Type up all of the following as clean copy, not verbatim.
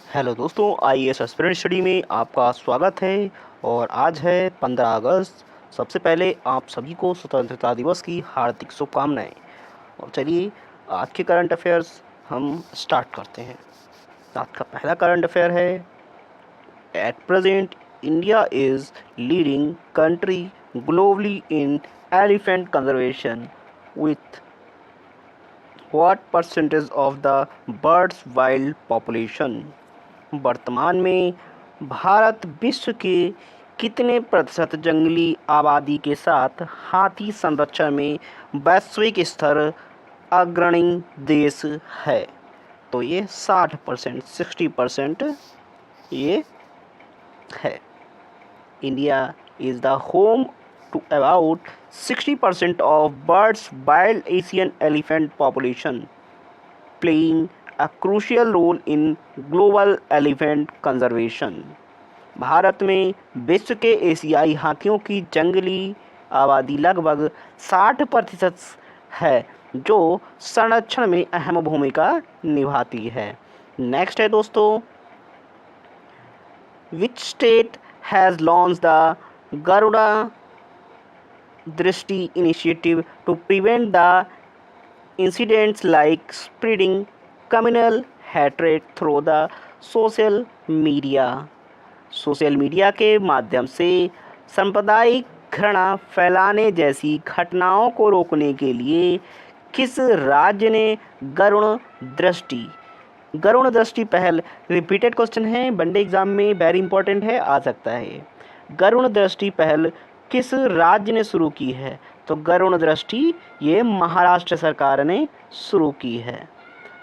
Hello दोस्तों, IAS aspirant study में आपका स्वागत है। और आज है 15 अगस्त। सबसे पहले आप सभी को स्वतंत्रता दिवस की हार्दिक शुभकामनाएं। और चलिए आज के करंट अफेयर्स हम स्टार्ट करते हैं। आज का पहला करंट अफेयर है, at present India is leading country globally in elephant conservation with what percentage of the birds wild population. वर्तमान में भारत विश्व के कितने प्रतिशत जंगली आबादी के साथ हाथी संरक्षण में वैश्विक स्तर अग्रणी देश है? तो ये 60%, 60% ये है। India is the home to about 60% of birds wild Asian elephant population, playing a crucial role in global elephant conservation। Bharat में विश्व के एशियाई हाथियों की जंगली आबादी लगभग 60% है, जो संरक्षण में अहम भूमिका निभाती है। नेक्स्ट है दोस्तों, which state has launch the Garuda Drishti initiative to prevent the incidents like spreading communal hatred through the social media। Social media के माध्यम से सांप्रदायिक घृणा फैलाने जैसी घटनाओं को रोकने के लिए किस राज्य ने गरुण दृष्टि पहल, रिपीटेड क्वेश्चन है, वनडे एग्जाम में वेरी इंपॉर्टेंट है, आ सकता है। गरुण दृष्टि पहल किस राज्य ने शुरू की है? तो गरुण दृष्टि ये महाराष्ट्र सरकार ने शुरू की है।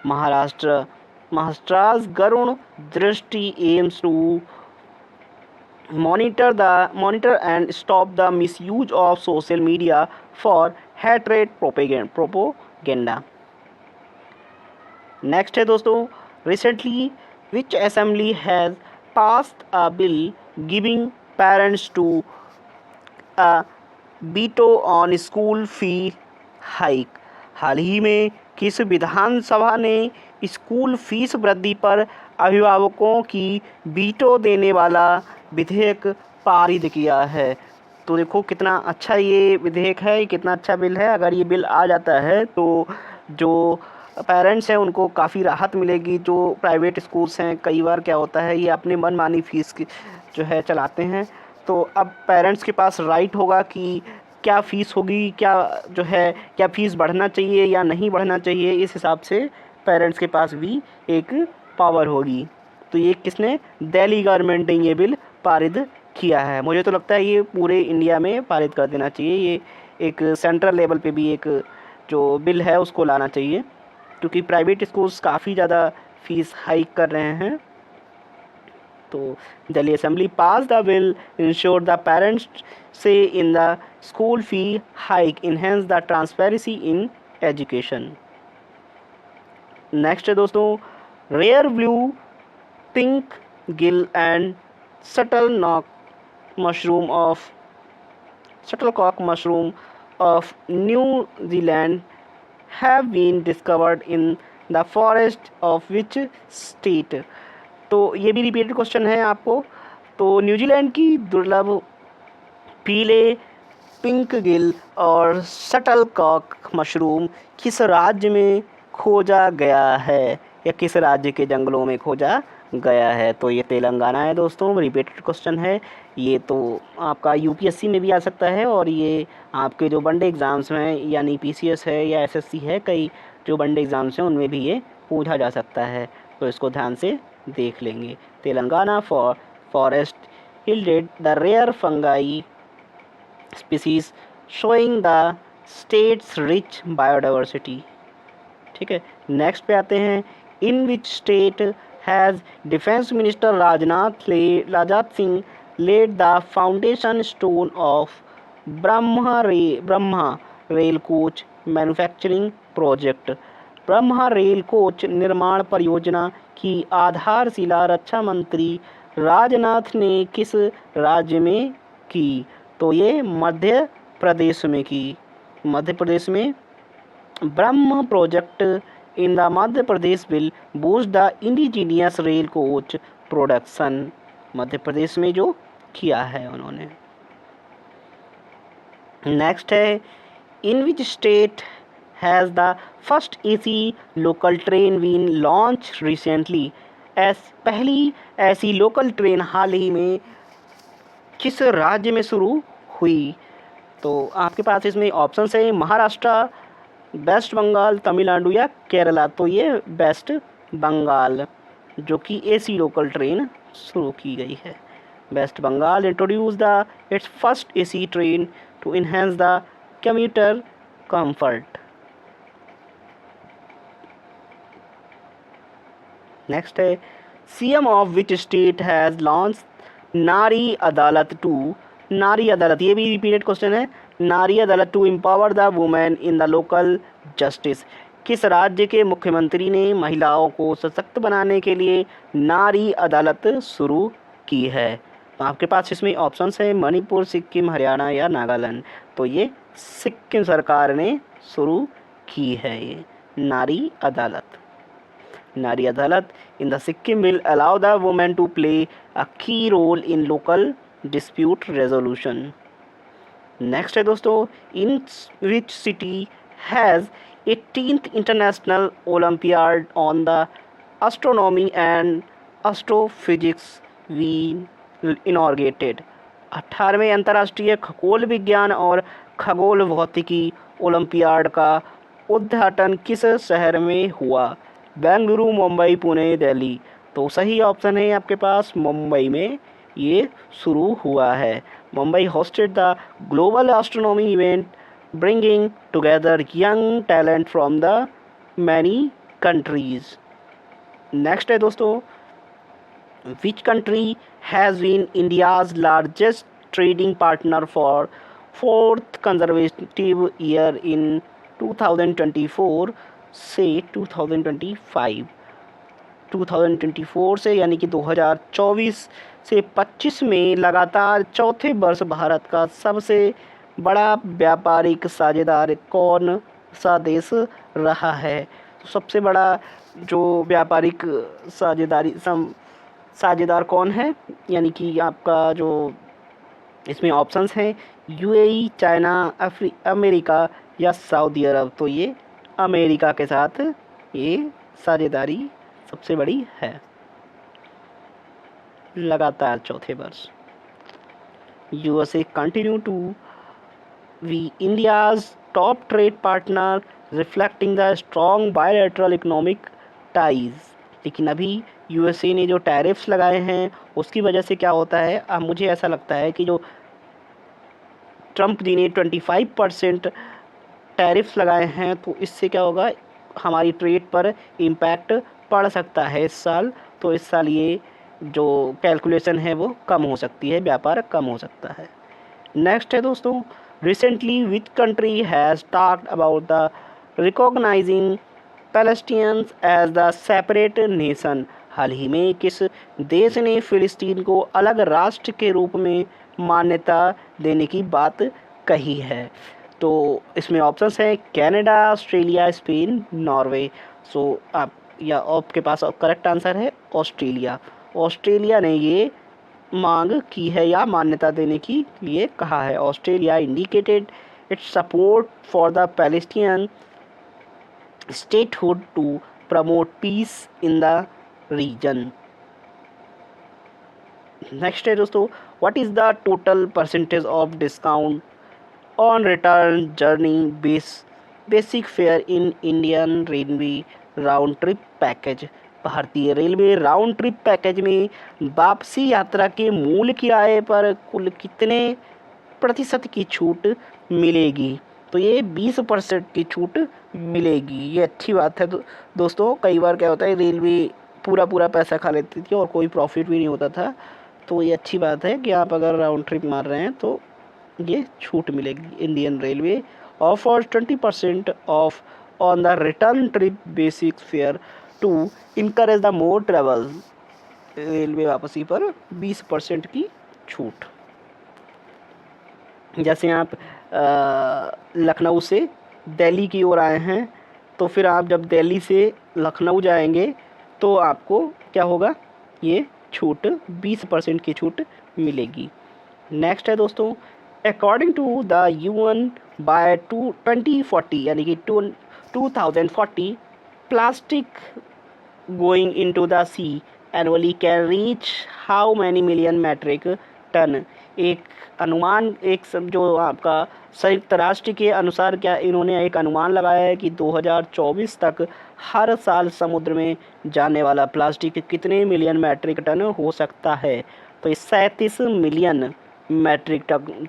Maharashtra's Garud Drishti aims to monitor and stop the misuse of social media for hatred propaganda। Next है दोस्तों, recently which assembly has passed a bill giving parents to a veto on school fee hike. हाल ही में किस विधानसभा ने स्कूल फीस वृद्धि पर अभिभावकों की बीटो देने वाला विधेयक पारित किया है? तो देखो कितना अच्छा ये विधेयक है, कितना अच्छा बिल है। अगर ये बिल आ जाता है तो जो पेरेंट्स हैं उनको काफ़ी राहत मिलेगी। जो प्राइवेट स्कूल्स हैं, कई बार क्या होता है, ये अपनी मनमानी फ़ीस की जो है चलाते हैं। तो अब पेरेंट्स के पास राइट होगा कि क्या फ़ीस होगी, क्या जो है, क्या फ़ीस बढ़ना चाहिए या नहीं बढ़ना चाहिए। इस हिसाब से पेरेंट्स के पास भी एक पावर होगी। तो ये किसने, दिल्ली गवर्नमेंट ने ये बिल पारित किया है। मुझे तो लगता है ये पूरे इंडिया में पारित कर देना चाहिए। ये एक सेंट्रल लेवल पे भी एक जो बिल है उसको लाना चाहिए, क्योंकि प्राइवेट स्कूल्स काफ़ी ज़्यादा फ़ीस हाइक कर रहे हैं। तो Delhi assembly pass the bill ensure the parents से in the school fee hike enhance the transparency in education. Next है दोस्तों, rare blue pink gill and shuttlecock mushroom of New Zealand have been discovered in the forest of which state? तो ये भी repeated question है आपको। तो New Zealand की दुर्लभ पीले पिंक गिल और शटलकॉक मशरूम किस राज्य में खोजा गया है, या किस राज्य के जंगलों में खोजा गया है? तो ये तेलंगाना है दोस्तों। रिपीटेड क्वेश्चन है ये, तो आपका यूपीएससी में भी आ सकता है, और ये आपके जो वनडे एग्ज़ाम्स में यानी पीसीएस है या एसएससी है, कई जो वनडे एग्ज़ाम्स हैं उनमें भी ये पूछा जा सकता है। तो इसको ध्यान से देख लेंगे। Telangana forest yielded the rare fungi species showing the state's rich biodiversity. ठीक है, नेक्स्ट पे आते हैं, in which state has defence minister Rajnath Singh laid the foundation stone of Brahma rail coach manufacturing project. Brahma rail coach निर्माण परियोजना की आधारशिला रक्षा मंत्री राजनाथ ने किस राज्य में की? तो ये मध्य प्रदेश में की। मध्य प्रदेश में Brahma project in the Madhya Pradesh will boost the indigenous rail coach production. Madhya Pradesh में जो किया है उन्होंने। नेक्स्ट है, in which state has the first AC local train been launch recently. पहली ऐसी लोकल ट्रेन हाल ही में किस राज्य में शुरू हुई? तो आपके पास इसमें ऑप्शंस है महाराष्ट्र, वेस्ट बंगाल, तमिलनाडु या केरला। तो ये वेस्ट बंगाल जो कि एसी लोकल ट्रेन शुरू की गई है। West Bengal introduce the its first AC train to enhance the commuter comfort. Next है, CM of which state has launch Nari Adalat to. नारी अदालत, ये भी रिपीटेड क्वेश्चन है। Nari Adalat to empower the women in the local justice. किस राज्य के मुख्यमंत्री ने महिलाओं को सशक्त बनाने के लिए नारी अदालत शुरू की है? तो आपके पास इसमें ऑप्शंस है मणिपुर, सिक्किम, हरियाणा या नागालैंड। तो ये सिक्किम सरकार ने शुरू की है ये नारी अदालत। नारी अदालत in the Sikkim will allow the women to play a key role in local dispute resolution. Next है दोस्तों, in which city has 18th International Olympiad on the Astronomy and Astrophysics been inaugurated? 18वें अंतर्राष्ट्रीय खगोल विज्ञान और खगोल भौतिकी olympiad का उद्घाटन किस शहर में हुआ? बेंगलुरु, मुंबई, पुणे, दिल्ली। तो सही ऑप्शन है आपके पास मुंबई में ये शुरू हुआ है। Mumbai hosted the global astronomy event bringing together young talent from the many countries. Next है दोस्तों, which country has been India's largest trading partner for 4th conservative year in 2024 से 2025। 2024 से यानी कि 2024 से 25 में लगातार चौथे वर्ष भारत का सबसे बड़ा व्यापारिक साझेदार कौन सा देश रहा है? तो सबसे बड़ा जो व्यापारिक साझेदार कौन है, यानी कि आपका जो इसमें ऑप्शंस हैं यूएई, चाइना, अमेरिका या सऊदी अरब। तो ये अमेरिका के साथ ये साझेदारी सबसे बड़ी है लगातार चौथे वर्ष। USA continue to be India's top trade partner reflecting the strong bilateral economic ties. लेकिन अभी यूएसए ने जो टैरिफ्स लगाए हैं उसकी वजह से क्या होता है, अब मुझे ऐसा लगता है कि जो ट्रंप जी ने 25% टैरिफ्स लगाए हैं तो इससे क्या होगा, हमारी ट्रेड पर इम्पैक्ट पड़ सकता है इस साल। तो इस साल ये जो कैलकुलेशन है वो कम हो सकती है, व्यापार कम हो सकता है। नेक्स्ट है दोस्तों, recently which country has talked about the recognizing Palestinians as the separate nation. हाल ही में किस देश ने फ़िलिस्तीन को अलग राष्ट्र के रूप में मान्यता देने की बात कही है? तो इसमें ऑप्शंस हैं कनाडा, ऑस्ट्रेलिया, स्पेन, नॉर्वे। सो आपके पास करेक्ट आंसर है ऑस्ट्रेलिया। ऑस्ट्रेलिया ने ये मांग की है या मान्यता देने की लिए कहा है। Australia indicated its support for the Palestinian statehood to promote peace in the region. Next है दोस्तों, what is the total percentage of discount on return journey basic fare in Indian railway round trip package. भारतीय railway round trip package में वापसी यात्रा के मूल किराए पर कुल कितने प्रतिशत की छूट मिलेगी? तो ये 20% की छूट मिलेगी। ये अच्छी बात है दोस्तों। कई बार क्या होता है, रेलवे पूरा पैसा खा लेती थी और कोई प्रॉफिट भी नहीं होता था। तो ये अच्छी बात है कि आप अगर राउंड ट्रिप मार रहे हैं तो ये छूट मिलेगी। Indian railway offers 20% off on the return trip basic fare to encourage the more travel. Railway वापसी पर 20% की छूट। जैसे आप लखनऊ से दिल्ली की ओर आए हैं तो फिर आप जब दिल्ली से लखनऊ जाएंगे तो आपको क्या होगा, ये छूट 20% की छूट मिलेगी। नेक्स्ट है दोस्तों, according to the UN by 2040 यानी कि 2040 plastic going into the sea annually can reach how many million metric ton. एक अनुमान, जो आपका संयुक्त राष्ट्र के अनुसार क्या इन्होंने एक अनुमान लगाया है कि 2024 तक हर साल समुद्र में जाने वाला प्लास्टिक कितने मिलियन मैट्रिक टन हो सकता है। तो ये 37 मिलियन मैट्रिक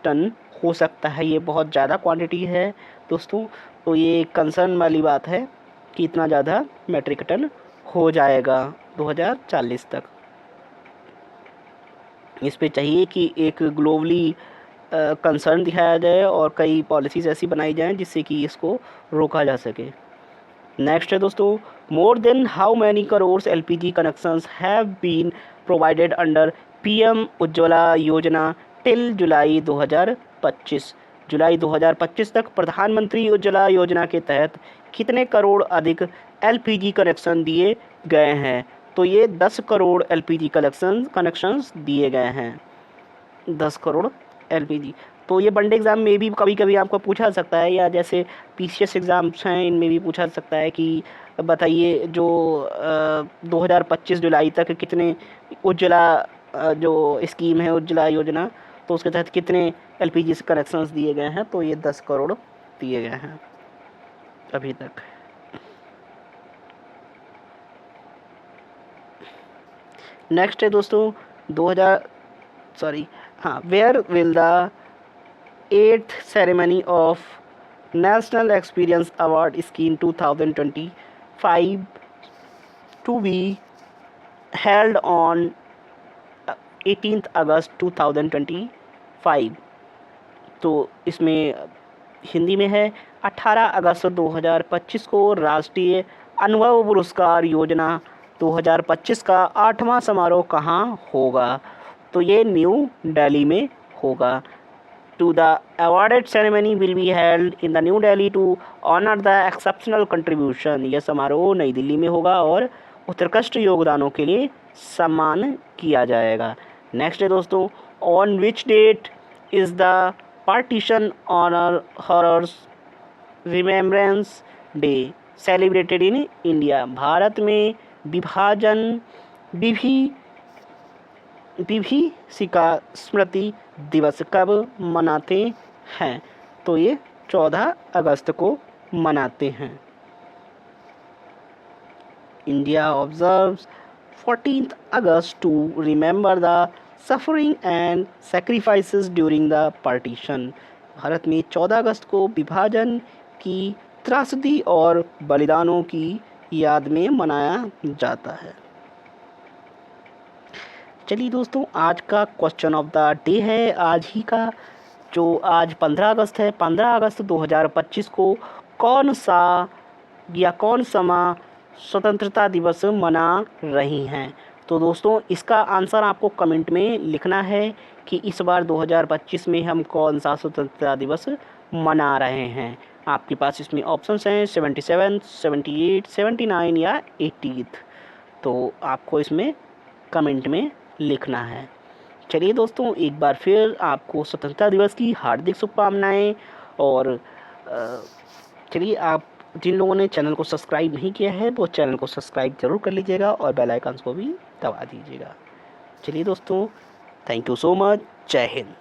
टन हो सकता है। ये बहुत ज़्यादा क्वांटिटी है दोस्तों। तो ये कंसर्न वाली बात है कि इतना ज़्यादा मैट्रिक टन हो जाएगा 2040 तक। इस पे चाहिए कि एक ग्लोबली कंसर्न दिखाया जाए और कई पॉलिसीज़ ऐसी बनाई जाएं जिससे कि इसको रोका जा सके। नेक्स्ट है दोस्तों, more than how many crore LPG connections have been provided under PM Ujjwala Yojana till जुलाई 2025। जुलाई 2025 तक प्रधानमंत्री उज्ज्वला योजना के तहत कितने करोड़ अधिक एलपीजी कनेक्शन दिए गए हैं। तो ये 10 करोड़ एलपीजी कनेक्शंस दिए गए हैं, 10 करोड़ एलपीजी। तो ये वनडे एग्ज़ाम में भी कभी कभी आपको पूछा सकता है, या जैसे पीसीएस एग्ज़ाम्स हैं इनमें भी पूछा सकता है कि बताइए जो 2025 जुलाई तक कितने उज्ज्वला जो स्कीम है उज्ज्वला योजना, तो उसके तहत कितने एलपीजी कनेक्शंस दिए गए हैं। तो ये 10 करोड़ दिए गए हैं अभी तक। नेक्स्ट है दोस्तों 2000 where will the 8th ceremony of national experience award scheme 2025 to be held on 18 August 2025। तो इसमें हिंदी में है 18 अगस्त 2025 को राष्ट्रीय अनुभव पुरस्कार योजना 2025 का 8वां समारोह कहाँ होगा। तो ये न्यू दिल्ली में होगा। To the awarded ceremony will be held in the New Delhi to honor the exceptional contribution। यह समारोह नई दिल्ली में होगा और उत्कृष्ट योगदानों के लिए सम्मान किया जाएगा। नेक्स्ट है दोस्तों, on which date is the partition honour horrors remembrance day celebrated in India. Bharat में विभाजन विभीषिका स्मृति दिवस कब मनाते हैं। तो ये 14 अगस्त को मनाते हैं। India observes 14th August to remember the suffering and sacrifices during the partition. Bharat में 14 अगस्त को विभाजन की त्रासदी और बलिदानों की याद में मनाया जाता है। चलिए दोस्तों, आज का क्वेश्चन ऑफ द डे है आज ही का, जो आज 15 अगस्त है। 15 अगस्त 2025 को कौन समा स्वतंत्रता दिवस मना रही हैं। तो दोस्तों इसका आंसर आपको कमेंट में लिखना है कि इस बार 2025 में हम कौन सा स्वतंत्रता दिवस मना रहे हैं। आपके पास इसमें ऑप्शंस हैं 77, 78, 79 या 80। तो आपको इसमें कमेंट में लिखना है। चलिए दोस्तों, एक बार फिर आपको स्वतंत्रता दिवस की हार्दिक शुभकामनाएं। और चलिए, आप जिन लोगों ने चैनल को सब्सक्राइब नहीं किया है वो चैनल को सब्सक्राइब ज़रूर कर लीजिएगा और बेल आइकन को भी दबा दीजिएगा। चलिए दोस्तों, थैंक यू सो मच। जय हिंद।